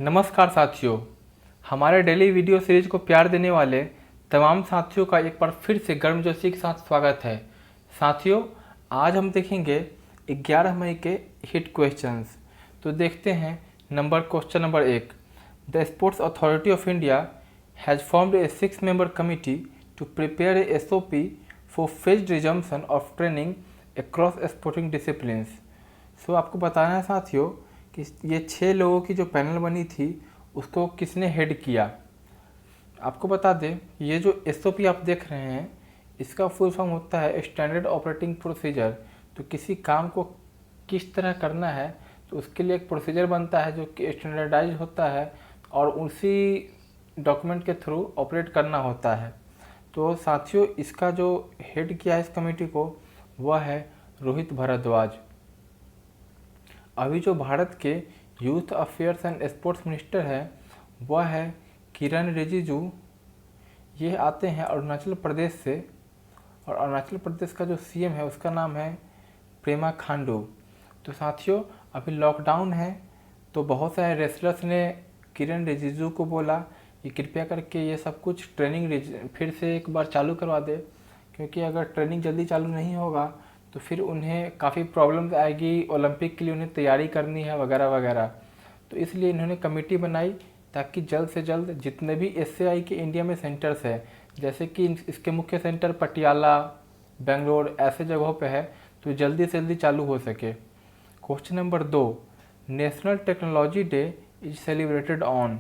नमस्कार साथियों, हमारे डेली वीडियो सीरीज को प्यार देने वाले तमाम साथियों का एक बार फिर से गर्मजोशी के साथ स्वागत है। साथियों, आज हम देखेंगे 11 मई के हिट क्वेश्चंस। तो देखते हैं question number 1। The sports authority of India has formed a 6-member committee to prepare a SOP for phased resumption of training across sporting disciplines. So आपको बताना है साथियों कि ये 6 लोगों की जो पैनल बनी थी उसको किसने हेड किया। आपको बता दें, ये जो SOP आप देख रहे हैं इसका फुल फॉर्म होता है स्टैंडर्ड ऑपरेटिंग प्रोसीजर। तो किसी काम को किस तरह करना है तो उसके लिए एक प्रोसीजर बनता है जो कि स्टैंडर्डाइज होता है और उसी डॉक्यूमेंट के थ्रू ऑपरेट करना होता है। तो साथियों, इसका जो हेड किया है इस कमेटी को वह है रोहित भारद्वाज। अभी जो भारत के youth affairs and sports minister है वह है किरण रिजिजू। ये आते हैं अरुणाचल प्रदेश से और अरुणाचल प्रदेश का जो CM है उसका नाम है प्रेमा खांडू। तो साथियों, अभी लॉकडाउन है तो बहुत सारे रेसलर्स ने किरण रिजिजू को बोला कि कृपया करके ये सब कुछ ट्रेनिंग फिर से एक बार चालू करवा दे, क्योंकि अगर ट्रेनिंग जल्दी चालू नहीं होगा तो फिर उन्हें काफ़ी प्रॉब्लम्स आएगी, ओलंपिक के लिए उन्हें तैयारी करनी है वगैरह वगैरह। तो इसलिए इन्होंने कमेटी बनाई ताकि जल्द से जल्द जितने भी SAI के इंडिया में सेंटर्स हैं, जैसे कि इसके मुख्य सेंटर पटियाला, बेंगलोर ऐसे जगहों पे है, तो जल्दी से जल्दी चालू हो सके। Question number 2, national technology day is celebrated on.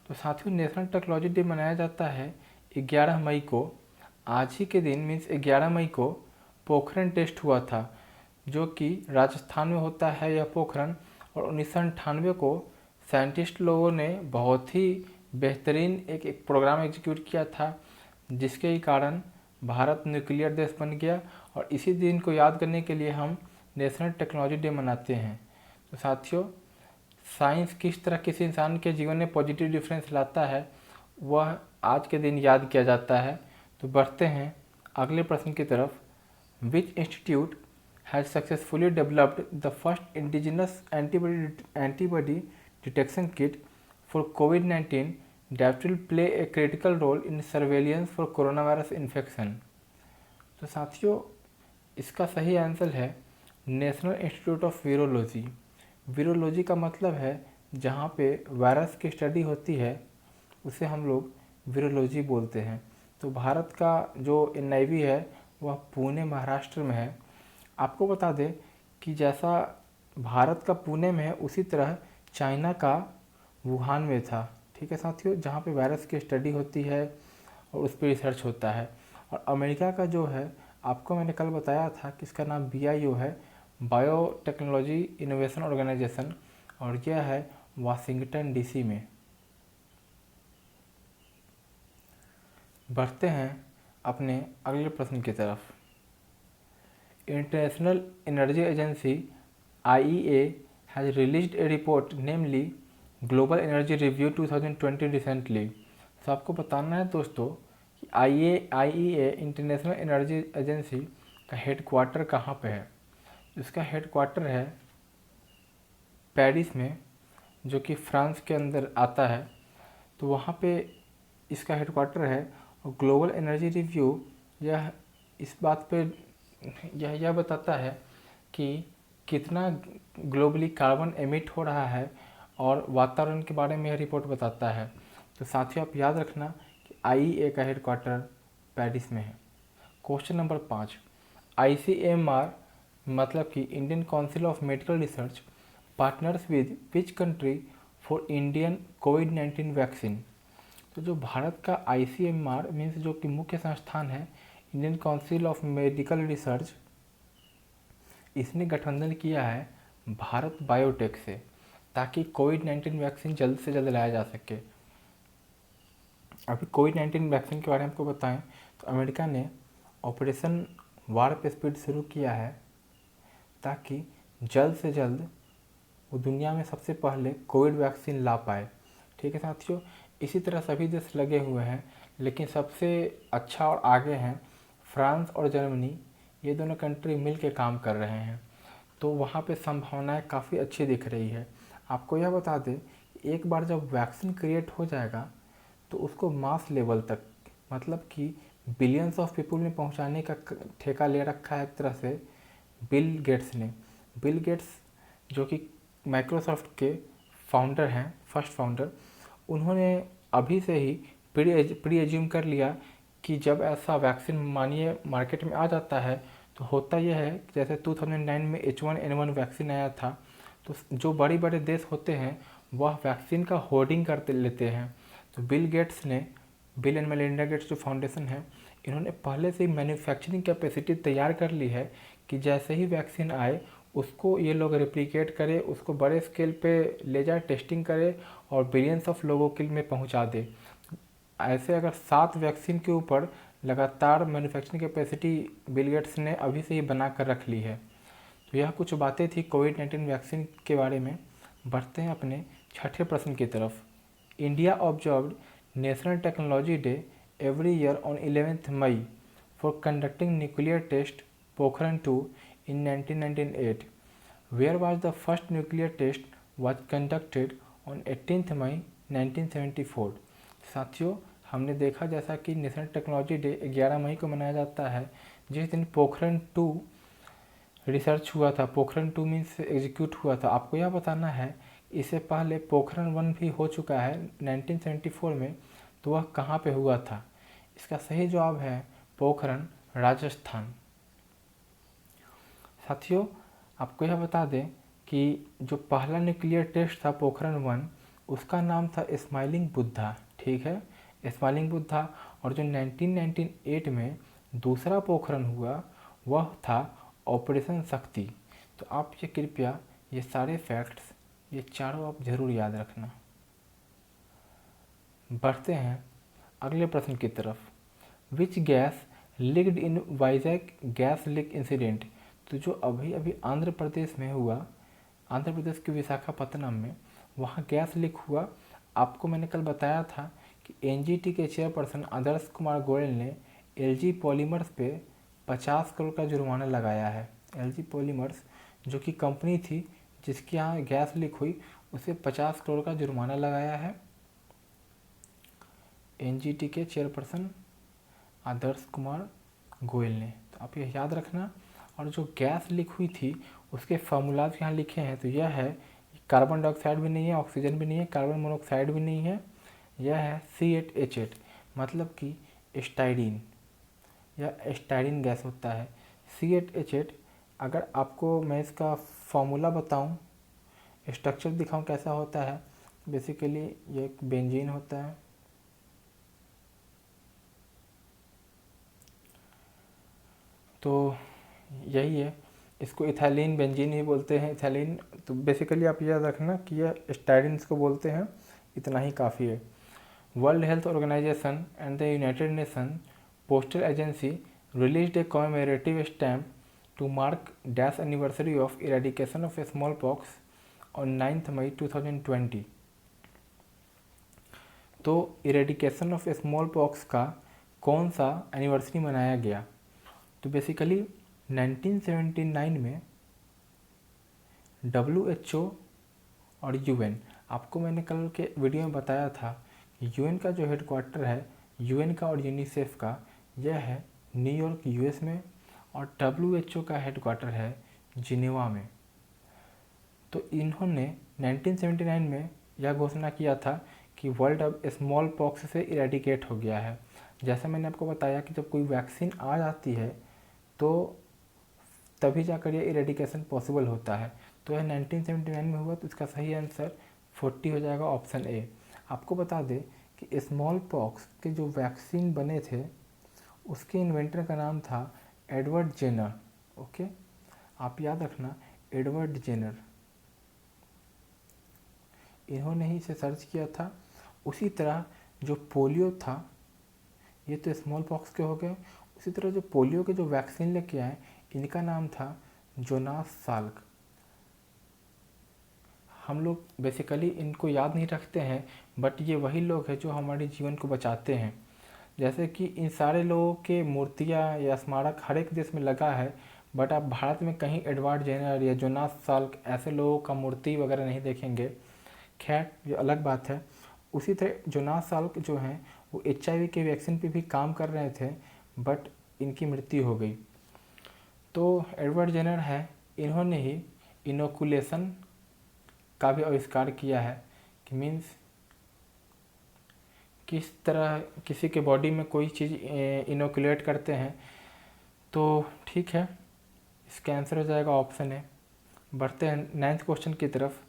तो साथियों, नेशनल टेक्नोलॉजी डे मनाया जाता है 11 मई को। आज ही के दिन मीन्स 11 मई को पोखरण टेस्ट हुआ था, जो कि राजस्थान में होता है यह पोखरण। और 1998 को साइंटिस्ट लोगों ने बहुत ही बेहतरीन एक प्रोग्राम एग्जीक्यूट किया था, जिसके कारण भारत न्यूक्लियर देश बन गया। और इसी दिन को याद करने के लिए हम नेशनल टेक्नोलॉजी डे मनाते हैं। तो साथियों, साइंस किस तरह किसी इंसान के जीवन में पॉजिटिव डिफरेंस लाता है वह आज के दिन याद किया जाता है। तो बढ़ते हैं अगले प्रश्न की तरफ। Which institute has successfully developed the first indigenous antibody detection kit for COVID-19 that will play a critical role in surveillance for coronavirus infection? तो साथियों, इसका सही आंसर है national institute of virology. Virology का मतलब है जहाँ पे वायरस की स्टडी होती है उसे हम लोग वीरोलॉजी बोलते हैं। तो भारत का जो NIV है वह पुणे महाराष्ट्र में है। आपको बता दें कि जैसा भारत का पुणे में है उसी तरह चाइना का वुहान में था। ठीक है साथियों, जहाँ पे वायरस की स्टडी होती है और उस पर रिसर्च होता है। और अमेरिका का जो है, आपको मैंने कल बताया था कि इसका नाम BIO है, बायोटेक्नोलॉजी इनोवेशन ऑर्गेनाइजेशन, और यह है वाशिंगटन DC में। बढ़ते हैं अपने अगले प्रश्न की तरफ। International energy agency IEA has released A report namely global energy review 2020 recently. तो आपको बताना है दोस्तों कि IEA इंटरनेशनल एनर्जी एजेंसी का हेडक्वार्टर कहाँ पे है। इसका हेडक्वार्टर है पेरिस में, जो कि फ्रांस के अंदर आता है। तो वहाँ पे इसका हेडक्वार्टर है। और ग्लोबल एनर्जी रिव्यू यह इस बात पे यह बताता है कि कितना ग्लोबली कार्बन एमिट हो रहा है और वातावरण के बारे में यह रिपोर्ट बताता है। तो साथियों, आप याद रखना कि IEA का हेडक्वार्टर पेरिस में है। क्वेश्चन नंबर 5, ICMR मतलब कि Indian council of medical research partners with which country for Indian COVID-19 vaccine. तो जो भारत का ICMR मीन्स जो कि मुख्य संस्थान है Indian council of medical research, इसने गठबंधन किया है भारत बायोटेक से, ताकि COVID-19 वैक्सीन जल्द से जल्द लाया जा सके। अभी COVID-19 वैक्सीन के बारे में आपको बताएं तो अमेरिका ने ऑपरेशन वार्प स्पीड शुरू किया है ताकि जल्द से जल्द वो दुनिया में सबसे पहले कोविड वैक्सीन ला पाए। ठीक है साथियों, इसी तरह सभी देश लगे हुए हैं, लेकिन सबसे अच्छा और आगे हैं फ्रांस और जर्मनी। ये दोनों कंट्री मिल के काम कर रहे हैं, तो वहाँ पे संभावनाएं काफ़ी अच्छी दिख रही है। आपको यह बता दें एक बार जब वैक्सीन क्रिएट हो जाएगा तो उसको मास लेवल तक, मतलब कि बिलियंस ऑफ पीपल में पहुंचाने का ठेका ले रखा है एक तरह से बिल गेट्स ने। बिल गेट्स जो कि माइक्रोसॉफ्ट के फाउंडर हैं, फर्स्ट फाउंडर, उन्होंने अभी से ही प्री एज्यूम कर लिया कि जब ऐसा वैक्सीन मानिए मार्केट में आ जाता है तो होता यह है कि जैसे 2009 में H1N1 वैक्सीन आया था, तो जो बड़े बड़े देश होते हैं वह वैक्सीन का होर्डिंग करते लेते हैं। तो बिल गेट्स ने, बिल एंड मेलिंडा गेट्स जो फाउंडेशन है, इन्होंने पहले से ही मैन्युफैक्चरिंग कैपेसिटी तैयार कर ली है कि जैसे ही वैक्सीन आए उसको ये लोग रेप्लिकेट करे, उसको बड़े स्केल पे ले जाए, टेस्टिंग करे और बिलियंस ऑफ लोगों के में पहुंचा दे। ऐसे अगर 7 वैक्सीन के ऊपर लगातार मैन्युफैक्चरिंग कैपेसिटी बिल गेट्स ने अभी से ही बना कर रख ली है। तो यह कुछ बातें थी कोविड-19 वैक्सीन के बारे में। बढ़ते हैं अपने छठे प्रश्न की तरफ। India observed national technology day every year on 11th May for conducting nuclear test Pokhran 2 in 1998. Where was the first nuclear test was conducted on 18th May 1974? साथियों, हमने देखा जैसा कि नेशनल टेक्नोलॉजी डे 11 मई को मनाया जाता है, जिस दिन पोखरण 2 रिसर्च हुआ था। पोखरण 2 मीन्स एग्जीक्यूट हुआ था। आपको यह बताना है इससे पहले पोखरण 1 भी हो चुका है 1974 में, तो वह कहाँ पे हुआ था? इसका सही जवाब है पोखरण, राजस्थान। साथियों, आपको यह बता दें कि जो पहला न्यूक्लियर टेस्ट था पोखरण 1, उसका नाम था स्माइलिंग बुद्धा। ठीक है, स्माइलिंग बुद्धा। और जो 1998 में दूसरा पोखरण हुआ वह था ऑपरेशन शक्ति। तो आप ये कृपया ये सारे फैक्ट्स, ये चारों आप जरूर याद रखना। बढ़ते हैं अगले प्रश्न की तरफ। Which gas leaked in Vizag gas leak incident? तो जो अभी अभी आंध्र प्रदेश में हुआ, आंध्र प्रदेश के विशाखापत्तनम में, वहाँ गैस लीक हुआ। आपको मैंने कल बताया था कि एनजीटी के चेयरपर्सन आदर्श कुमार गोयल ने एलजी पॉलीमर्स पे 50 करोड़ का जुर्माना लगाया है। एलजी पॉलीमर्स जो कि कंपनी थी जिसके यहाँ गैस लीक हुई, उसे 50 करोड़ का जुर्माना लगाया है एनजीटी के चेयरपर्सन आदर्श कुमार गोयल ने। तो आप ये याद रखना। और जो गैस लीक हुई थी उसके फार्मूलाज यहाँ लिखे हैं। तो यह है कार्बन डाइऑक्साइड भी नहीं है, ऑक्सीजन भी नहीं है, कार्बन मोनोऑक्साइड भी नहीं है, यह है C8H8, मतलब कि स्टाइरीन या स्टाइरीन गैस होता है C8H8। अगर आपको मैं इसका फार्मूला बताऊं, स्ट्रक्चर दिखाऊं कैसा होता है, बेसिकली ये एक बेंजीन होता है। तो यही है, इसको इथाइलिन बेंजीन ही बोलते हैं, इथाइलिन। तो बेसिकली आप याद रखना कि यह स्टाइरिन इसको बोलते हैं, इतना ही काफ़ी है। World Health Organization and the United Nation postal agency released a commemorative stamp to mark dash anniversary of eradication of small pox on 9 May 2020। तो इरेडिकेशन ऑफ स्मॉल पॉक्स का कौन सा एनिवर्सरी मनाया गया? तो बेसिकली 1979 में WHO और UN, आपको मैंने कल के वीडियो में बताया था कि UN का जो हेडक्वार्टर है, UN का और यूनिसेफ का, यह है न्यूयॉर्क US में, और WHO का हेडक्वार्टर है जिनेवा में। तो इन्होंने 1979 में यह घोषणा किया था कि वर्ल्ड अब स्मॉल पॉक्स से इरेडिकेट हो गया है। जैसा मैंने आपको बताया कि जब कोई वैक्सीन आ जाती है तो तभी जाकर ये इरेडिकेशन पॉसिबल होता है। तो यह 1979 में हुआ, तो इसका सही आंसर 40 हो जाएगा, ऑप्शन ए। आपको बता दें कि स्मॉल पॉक्स के जो वैक्सीन बने थे उसके इन्वेंटर का नाम था एडवर्ड जेनर। ओके, आप याद रखना, एडवर्ड जेनर, इन्होंने ही इसे सर्च किया था। उसी तरह जो पोलियो था, ये तो स्मॉल पॉक्स के हो गए, उसी तरह जो पोलियो के जो वैक्सीन लेके आए, इनका नाम था जोनास साल्क। हम लोग बेसिकली इनको याद नहीं रखते हैं, बट ये वही लोग हैं जो हमारे जीवन को बचाते हैं। जैसे कि इन सारे लोगों के मूर्तियाँ या स्मारक हर एक देश में लगा है, बट आप भारत में कहीं एडवर्ड जेनर या जोनास साल्क ऐसे लोगों का मूर्ति वगैरह नहीं देखेंगे, खैर ये अलग बात है। उसी तरह जोनास साल्क जो हैं वो HIV के वैक्सीन पे भी काम कर रहे थे, बट इनकी मृत्यु हो गई। तो एडवर्ड जेनर है, इन्होंने ही इनोकुलेशन का भी आविष्कार किया है कि मीन्स किस तरह किसी के बॉडी में कोई चीज़ इनोकुलेट करते हैं। तो ठीक है, इसका आंसर हो जाएगा ऑप्शन ए। बढ़ते हैं 9th क्वेश्चन की तरफ।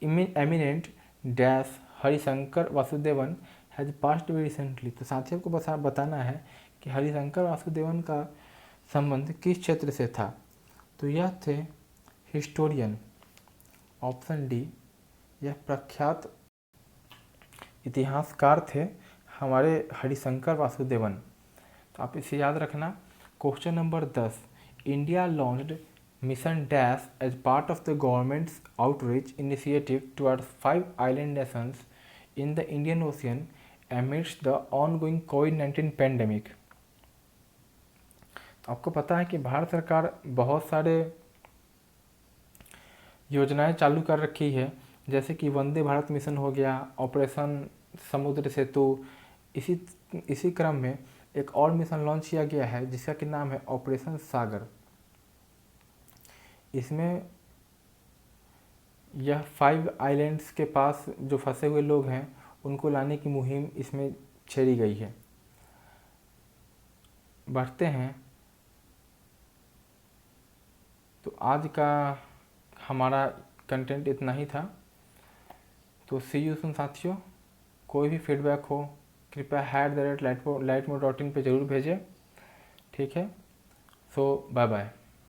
Eminent dash Harishankar Vasudevan has passed away recently. तो साथियों को बताना है कि हरिशंकर वासुदेवन का संबंध किस क्षेत्र से था। तो यह थे हिस्टोरियन, ऑप्शन डी। यह प्रख्यात इतिहासकार थे हमारे हरिशंकर वासुदेवन। तो आप इसे याद रखना। Question number 10, India launched mission dash as part of the government's outreach initiative towards 5 island nations in the Indian Ocean amidst the ongoing कोविड-19 पैंडेमिक। आपको पता है कि भारत सरकार बहुत सारे योजनाएं चालू कर रखी है, जैसे कि वंदे भारत मिशन हो गया, ऑपरेशन समुद्र सेतु। इसी क्रम में एक और मिशन लॉन्च किया गया है जिसका कि नाम है ऑपरेशन सागर। इसमें यह 5 आइलैंड्स के पास जो फंसे हुए लोग हैं उनको लाने की मुहिम इसमें छेड़ी गई है। बढ़ते हैं। तो आज का हमारा कंटेंट इतना ही था। तो सी यू सून साथियों। कोई भी फीडबैक हो कृपया @lightmode.in पे ज़रूर भेजें। ठीक है, सो बाय बाय।